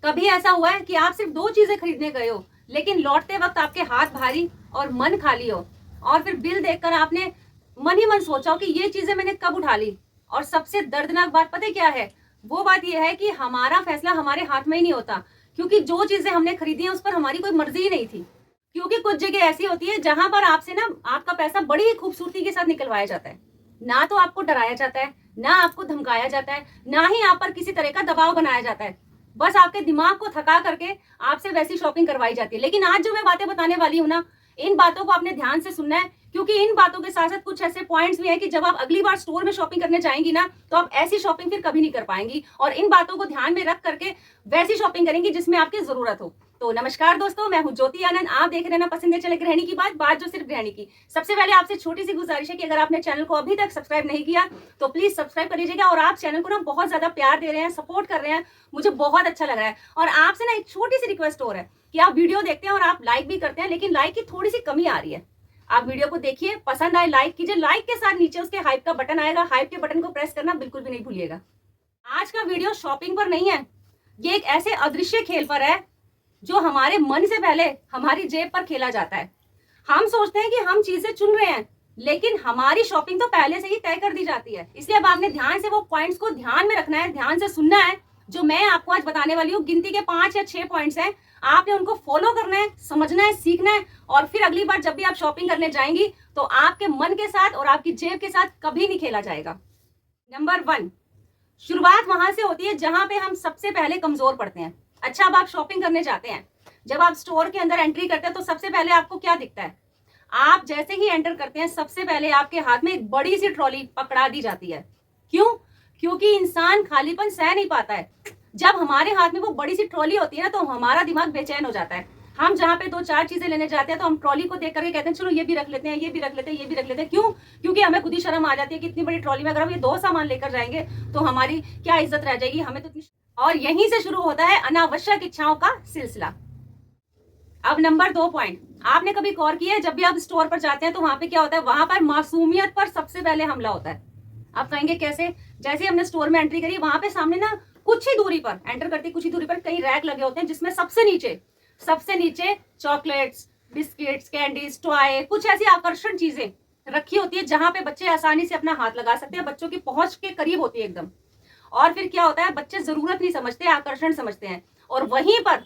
कभी ऐसा हुआ है कि आप सिर्फ 2 चीजें खरीदने गए हो, लेकिन लौटते वक्त आपके हाथ भारी और मन खाली हो, और फिर बिल देखकर आपने मन ही मन सोचा हो कि ये चीजें मैंने कब उठा ली। और सबसे दर्दनाक बात पता है क्या है? वो बात ये है कि हमारा फैसला हमारे हाथ में ही नहीं होता, क्योंकि जो चीजें हमने खरीदी हैं उस पर हमारी कोई मर्जी ही नहीं थी। क्योंकि कुछ जगह ऐसी होती है जहां पर आपसे ना आपका पैसा बड़ी ही खूबसूरती के साथ निकलवाया जाता है। ना तो आपको डराया जाता है, ना आपको धमकाया जाता है, ना ही आप पर किसी तरह का दबाव बनाया जाता है। बस आपके दिमाग को थका करके आपसे वैसी शॉपिंग करवाई जाती है। लेकिन आज जो मैं बातें बताने वाली हूँ ना, इन बातों को आपने ध्यान से सुनना है, क्योंकि इन बातों के साथ साथ कुछ ऐसे पॉइंट्स भी हैं कि जब आप अगली बार स्टोर में शॉपिंग करने जाएंगी ना, तो आप ऐसी शॉपिंग फिर कभी नहीं कर पाएंगी, और इन बातों को ध्यान में रख करके वैसी शॉपिंग करेंगी जिसमें आपकी जरूरत हो। तो नमस्कार दोस्तों, मैं हूं ज्योति आनंद। आप देख रहे हैं ना पसंद है चले गृहिणी की बात जो सिर्फ गृहिणी की। सबसे पहले आपसे छोटी सी गुजारिश है कि अगर आपने चैनल को अभी तक सब्सक्राइब नहीं किया तो प्लीज सब्सक्राइब कर लीजिएगा। और आप चैनल को ना बहुत ज्यादा प्यार दे रहे हैं, सपोर्ट कर रहे हैं, मुझे बहुत अच्छा लग रहा है। और आपसे ना एक छोटी सी रिक्वेस्ट और है कि आप वीडियो देखते हैं और आप लाइक भी करते हैं, लेकिन लाइक की थोड़ी सी कमी आ रही है। आप वीडियो को देखिए, पसंद आए लाइक कीजिए, लाइक के साथ नीचे उसके हाइप का बटन आएगा, हाइप के बटन को प्रेस करना बिल्कुल भी नहीं भूलिएगा। आज का वीडियो शॉपिंग पर नहीं है, ये एक ऐसे अदृश्य खेल पर है जो हमारे मन से पहले हमारी जेब पर खेला जाता है। हम सोचते हैं कि हम चीजें चुन रहे हैं, लेकिन हमारी शॉपिंग तो पहले से ही तय कर दी जाती है। इसलिए अब आपने ध्यान से वो पॉइंट्स को ध्यान में रखना है, ध्यान से सुनना है। जो मैं आपको आज बताने वाली हूँ, गिनती के 5 या 6 पॉइंट्स हैं, आपने उनको फॉलो करना है, समझना है, सीखना है, और फिर अगली बार जब भी आप शॉपिंग करने जाएंगी तो आपके मन के साथ और आपकी जेब के साथ कभी नहीं खेला जाएगा। नंबर 1, शुरुआत वहां से होती है जहां पे हम सबसे पहले कमजोर पड़ते हैं। अच्छा, अब आप शॉपिंग करने जाते हैं, जब आप स्टोर के अंदर एंट्री करते हैं तो सबसे पहले आपको क्या दिखता है? आप जैसे ही एंटर करते हैं सबसे पहले आपके हाथ में एक बड़ी सी ट्रॉली पकड़ा दी जाती है। क्यों? क्योंकि इंसान खालीपन सह नहीं पाता है। जब हमारे हाथ में वो बड़ी सी ट्रॉली होती है ना, तो हमारा दिमाग बेचैन हो जाता है। हम जहाँ पे 2-4 चीजें लेने जाते हैं तो हम ट्रॉली को देख करके कहते हैं चलो ये भी रख लेते हैं, ये भी रख लेते हैं, ये भी रख लेते हैं। क्यों? क्योंकि हमें खुद ही शर्म आ जाती है कि इतनी बड़ी ट्रॉली में अगर हम ये 2 सामान लेकर जाएंगे तो हमारी क्या इज्जत रह जाएगी, हमें तो। और यहीं से शुरू होता है अनावश्यक इच्छाओं का सिलसिला। अब नंबर 2 पॉइंट, आपने कभी गौर किया है जब भी आप स्टोर पर जाते हैं तो वहां पे क्या होता है? वहां पर मासूमियत पर सबसे पहले हमला होता है। आप कहेंगे कैसे? जैसे हमने स्टोर में एंट्री करी, वहां पे सामने ना कुछ ही दूरी पर, एंटर करते कुछ ही दूरी पर कई रैक लगे होते हैं, जिसमें सबसे नीचे चॉकलेट्स, बिस्किट्स, कैंडीज, टॉय, कुछ ऐसी आकर्षण चीजें रखी होती है जहां पे बच्चे आसानी से अपना हाथ लगा सकते हैं, बच्चों की पहुंच के करीब होती है एकदम। और फिर क्या होता है? बच्चे जरूरत नहीं समझते, आकर्षण समझते हैं। और वहीं पर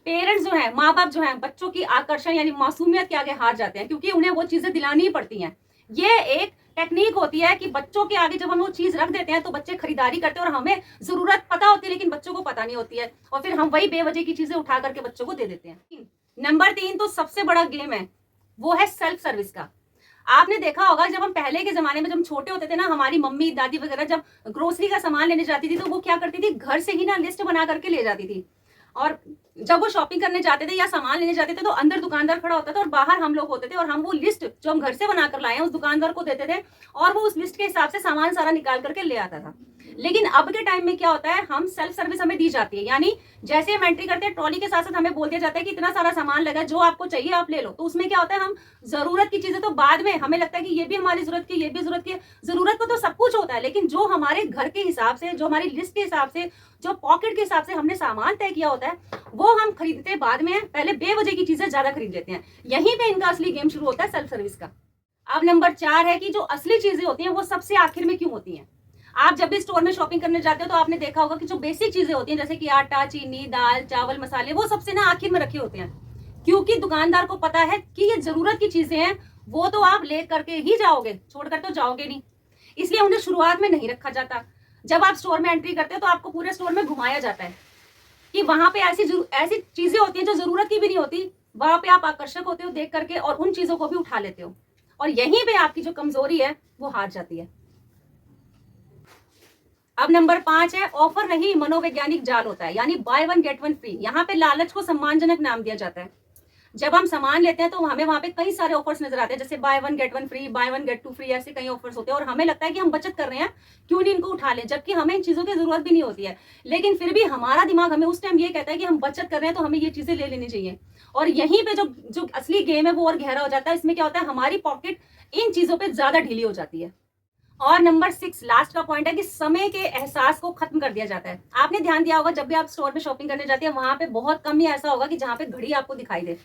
पेरेंट्स जो हैं, माँ बाप जो हैं, बच्चों की आकर्षण यानी मासूमियत के आगे हार जाते हैं, क्योंकि उन्हें वो चीजें दिलानी ही पड़ती हैं। ये एक टेक्निक होती है कि बच्चों के आगे जब हम वो चीज रख देते हैं तो बच्चे खरीदारी करते हैं, और हमें जरूरत पता होती है लेकिन बच्चों को पता नहीं होती है, और फिर हम वही बेवजह की चीजें उठा करके बच्चों को दे देते हैं। नंबर 3 तो सबसे बड़ा गेम है, वो है सेल्फ सर्विस का। आपने देखा होगा जब हम पहले के जमाने में, जब हम छोटे होते थे ना, हमारी मम्मी दादी वगैरह जब ग्रोसरी का सामान लेने जाती थी तो वो क्या करती थी? घर से ही ना लिस्ट बना करके ले जाती थी। और जब वो शॉपिंग करने जाते थे या सामान लेने जाते थे तो अंदर दुकानदार खड़ा होता था और बाहर हम लोग होते थे, और हम वो लिस्ट जो हम घर से बनाकर लाए हैं उस दुकानदार को देते थे, और वो उस लिस्ट के हिसाब से सामान सारा निकाल करके ले आता था। लेकिन अब के टाइम में क्या होता है? हम सेल्फ सर्विस हमें दी जाती है, यानी जैसे हम एंट्री करते हैं ट्रॉली के साथ साथ हमें बोल दिया जाता है कि इतना सारा सामान लगा, जो आपको चाहिए आप ले लो। तो उसमें क्या होता है? हम जरूरत की चीजें तो बाद में हमें लगता है कि ये भी हमारी जरूरत की, ये भी जरूरत की। जरूरत को तो सब कुछ होता है, लेकिन जो हमारे घर के हिसाब से, जो हमारी लिस्ट के हिसाब से, जो पॉकेट के हिसाब से हमने सामान तय किया होता है, वो हम खरीदते बाद में हैं। पहले बेवजह की चीजें ज्यादा खरीद लेते हैं। यहीं पे इनका असली गेम शुरू होता है, सेल्फ सर्विस का। अब नंबर 4 है कि जो असली चीजें होती हैं वो सबसे आखिर में क्यों होती हैं? आप जब भी स्टोर में शॉपिंग करने जाते हो तो आपने देखा होगा कि जो बेसिक चीजें होती हैं, जैसे कि आटा, चीनी, दाल, चावल, मसाले, वो सबसे ना आखिर में रखे होते हैं, क्योंकि दुकानदार को पता है कि ये जरूरत की चीजें हैं, वो तो आप ले करके ही जाओगे, छोड़कर तो जाओगे नहीं। इसलिए उन्हें शुरुआत में नहीं रखा जाता। जब आप स्टोर में एंट्री करते हो तो आपको पूरे स्टोर में घुमाया जाता है कि वहां पे ऐसी चीजें होती हैं जो जरूरत की भी नहीं होती, वहां पे आप आकर्षक होते हो देख करके, और उन चीजों को भी उठा लेते हो, और यहीं पे आपकी जो कमजोरी है वो हार जाती है। अब नंबर 5 है, ऑफर नहीं मनोवैज्ञानिक जाल होता है, यानी बाय 1 गेट 1 फ्री। यहाँ पे लालच को सम्मानजनक नाम दिया जाता है। जब हम सामान लेते हैं तो हमें वहां पे कई सारे ऑफर्स नजर आते हैं, जैसे buy 1 get 1 free, buy 1 get 2 free, ऐसे कई ऑफर्स होते हैं, और हमें लगता है कि हम बचत कर रहे हैं, क्यों नहीं इनको उठा लें, जबकि हमें इन चीजों की जरूरत भी नहीं होती है। लेकिन फिर भी हमारा दिमाग हमें उस टाइम ये कहता है कि हम बचत कर रहे हैं तो हमें ये चीजें ले लेनी चाहिए। और यहीं पे जो असली गेम है वो और गहरा हो जाता है। इसमें क्या होता है? हमारी पॉकेट इन चीजों पर ज्यादा ढीली हो जाती है। और नंबर 6 लास्ट का पॉइंट है कि समय के एहसास को खत्म कर दिया जाता है। आपने ध्यान दिया होगा जब भी आप स्टोर में शॉपिंग करने जाते हैं, वहां पे बहुत कम ही ऐसा होगा कि जहां पे घड़ी आपको दिखाई दे।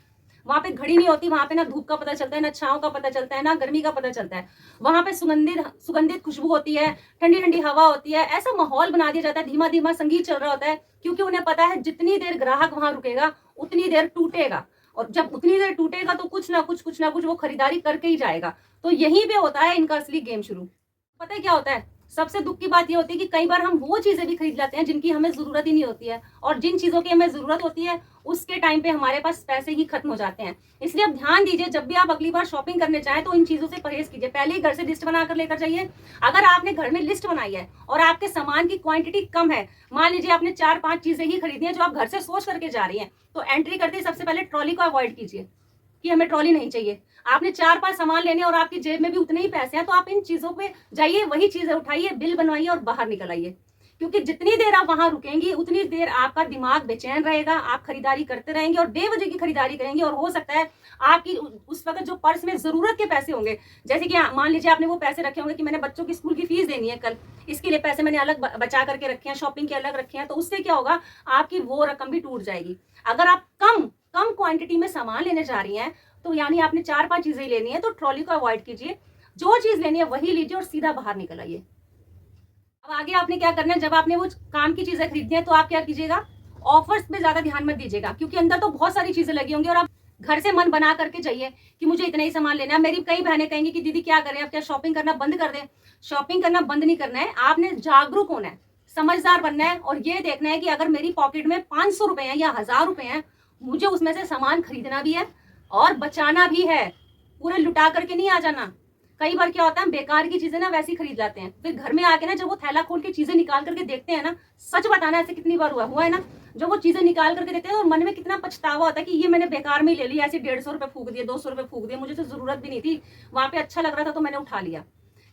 वहां पे घड़ी नहीं होती, वहां पे ना धूप का पता चलता है, ना छांव का पता चलता है, ना गर्मी का पता चलता है। वहां पे सुगंधित सुगंधित खुशबू होती है, ठंडी ठंडी हवा होती है, ऐसा माहौल बना दिया जाता है, धीमा धीमा संगीत चल रहा होता है, क्योंकि उन्हें पता है जितनी देर ग्राहक वहां रुकेगा उतनी देर टूटेगा, और जब उतनी देर टूटेगा तो कुछ ना कुछ वो खरीदारी करके ही जाएगा। तो यहीं पे होता है इनका असली गेम शुरू। पता है क्या होता है, सबसे दुख की बात ये होती है कि कई बार हम वो चीजें भी खरीद लाते हैं जिनकी हमें जरूरत ही नहीं होती है, और जिन चीजों की हमें जरूरत होती है उसके टाइम पे हमारे पास पैसे ही खत्म हो जाते हैं। इसलिए अब ध्यान दीजिए, जब भी आप अगली बार शॉपिंग करने जाएं तो इन चीजों से परहेज कीजिए। पहले ही घर से लिस्ट बनाकर लेकर जाइए। अगर आपने घर में लिस्ट बनाई है और आपके सामान की क्वांटिटी कम है, मान लीजिए आपने 4-5 चीजें ही खरीदनी है जो आप घर से सोच करके जा रही हैं, तो एंट्री करते ही सबसे पहले ट्रॉली को अवॉइड कीजिए कि हमें ट्रॉली नहीं चाहिए। आपने 4-5 सामान लेने और आपकी जेब में भी उतने ही पैसे हैं, तो आप इन चीजों पे जाइए, वही चीजें उठाइए, बिल बनवाइए और बाहर निकल आइए। क्योंकि जितनी देर आप वहां रुकेंगी उतनी देर आपका दिमाग बेचैन रहेगा, आप खरीदारी करते रहेंगे और बेवजह की खरीदारी करेंगे, और हो सकता है आपकी उस वक्त जो पर्स में जरूरत के पैसे होंगे, जैसे कि मान लीजिए आपने वो पैसे रखे होंगे कि मैंने बच्चों की स्कूल की फीस देनी है कल, इसके लिए पैसे मैंने अलग बचा करके रखे हैं, शॉपिंग के अलग रखे हैं, तो उससे क्या होगा, आपकी वो रकम भी टूट जाएगी। अगर आप कम क्वांटिटी में सामान लेने जा रही हैं, तो यानी आपने 4-5 चीजें लेनी है, तो ट्रॉली को अवॉइड कीजिए, जो चीज लेनी है वही लीजिए और सीधा बाहर निकल आइए। अब आगे आपने क्या करना है, जब आपने वो काम की चीजें खरीदनी है तो आप क्या कीजिएगा, ऑफर्स पे ज्यादा ध्यान मत दीजिएगा, क्योंकि अंदर तो बहुत सारी चीजें लगी होंगी और आप घर से मन बना करके जाइए कि मुझे इतना ही सामान लेना है। मेरी कई बहनें कहेंगी कि दीदी क्या करें, अब क्या शॉपिंग करना बंद कर दें? शॉपिंग करना बंद नहीं करना है, आपने जागरूक होना है, समझदार बनना है, और ये देखना है कि अगर मेरी पॉकेट में 500 रुपए हैं या 1000 रुपए हैं, मुझे उसमें से सामान खरीदना भी है और बचाना भी है, पूरे लुटा करके नहीं आ जाना। कई बार क्या होता है, हम बेकार की चीजें ना वैसी खरीद लाते हैं, फिर घर में आके ना जब वो थैला खोल के चीजें निकाल करके देखते हैं ना, सच बताना ऐसे कितनी बार हुआ है ना, जो वो चीजें निकाल करके देते हैं और मन में कितना पछतावा होता है कि ये मैंने बेकार में ले लिया, ऐसे 150 रुपए फूक दिए, 200 रुपए फूक दिए, मुझे तो जरूरत भी नहीं थी, वहां पे अच्छा लग रहा था तो मैंने उठा लिया।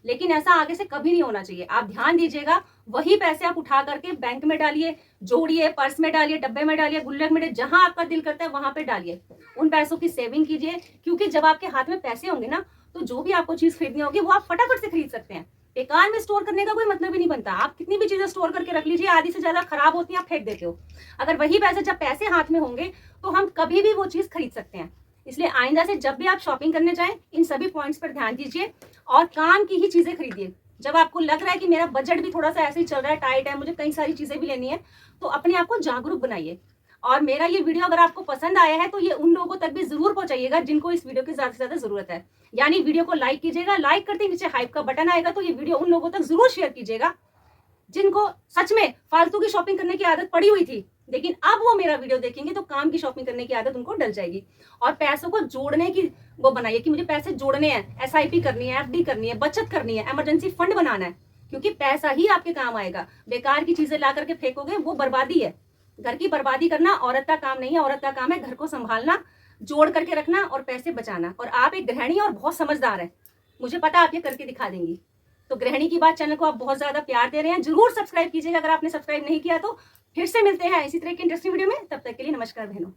लेकिन ऐसा आगे से कभी नहीं होना चाहिए। आप ध्यान दीजिएगा, वही पैसे आप उठा करके बैंक में डालिए, जोड़िए, पर्स में डालिए, डब्बे में डालिए, गुल्लक में डालिए, जहां आपका दिल करता है वहां पे डालिए। उन पैसों की सेविंग कीजिए, क्योंकि जब आपके हाथ में पैसे होंगे ना, तो जो भी आपको चीज खरीदनी होगी वो आप फटाफट से खरीद सकते हैं। बेकार में स्टोर करने का कोई मतलब ही नहीं बनता। आप कितनी भी चीजें स्टोर करके रख लीजिए, आधी से ज्यादा खराब होती है, आप फेंक देते हो। अगर वही पैसे जब पैसे हाथ में होंगे तो हम कभी भी वो चीज खरीद सकते हैं। इसलिए आइंदा से जब भी आप शॉपिंग करने जाएं, इन सभी पॉइंट्स पर ध्यान दीजिए और काम की ही चीजें खरीदिए। जब आपको लग रहा है कि मेरा बजट भी थोड़ा सा ऐसे ही चल रहा है, टाइट है, मुझे कई सारी चीजें भी लेनी है, तो अपने आप को जागरूक बनाइए। और मेरा ये वीडियो अगर आपको पसंद आया है तो ये उन लोगों तक भी जरूर पहुंचाइएगा जिनको इस वीडियो की ज्यादा से ज्यादा जरूरत है। यानी वीडियो को लाइक कीजिएगा, लाइक करते ही नीचे हाइप का बटन आएगा, तो ये वीडियो उन लोगों तक जरूर शेयर कीजिएगा जिनको सच में फालतू की शॉपिंग करने की आदत पड़ी हुई थी, लेकिन अब वो मेरा वीडियो देखेंगे तो काम की शॉपिंग करने की आदत उनको डल जाएगी। और पैसों को जोड़ने की वो बनाइए कि मुझे पैसे जोड़ने हैं, SIP करनी है, FD करनी है, बचत करनी है, इमरजेंसी फंड बनाना है, क्योंकि पैसा ही आपके काम आएगा। बेकार की चीजें ला करके फेंकोगे वो बर्बादी है। घर की बर्बादी करना औरत का काम नहीं है, औरत का काम है घर को संभालना, जोड़ करके रखना और पैसे बचाना। और आप एक गृहिणी और बहुत समझदार है, मुझे पता आप ये करके दिखा देंगी। तो गृहिणी की बात चैनल को आप बहुत ज्यादा प्यार दे रहे हैं, जरूर सब्सक्राइब कीजिएगा अगर आपने सब्सक्राइब नहीं किया तो। फिर से मिलते हैं इसी तरह की इंटरेस्टिंग वीडियो में, तब तक के लिए नमस्कार बहनों।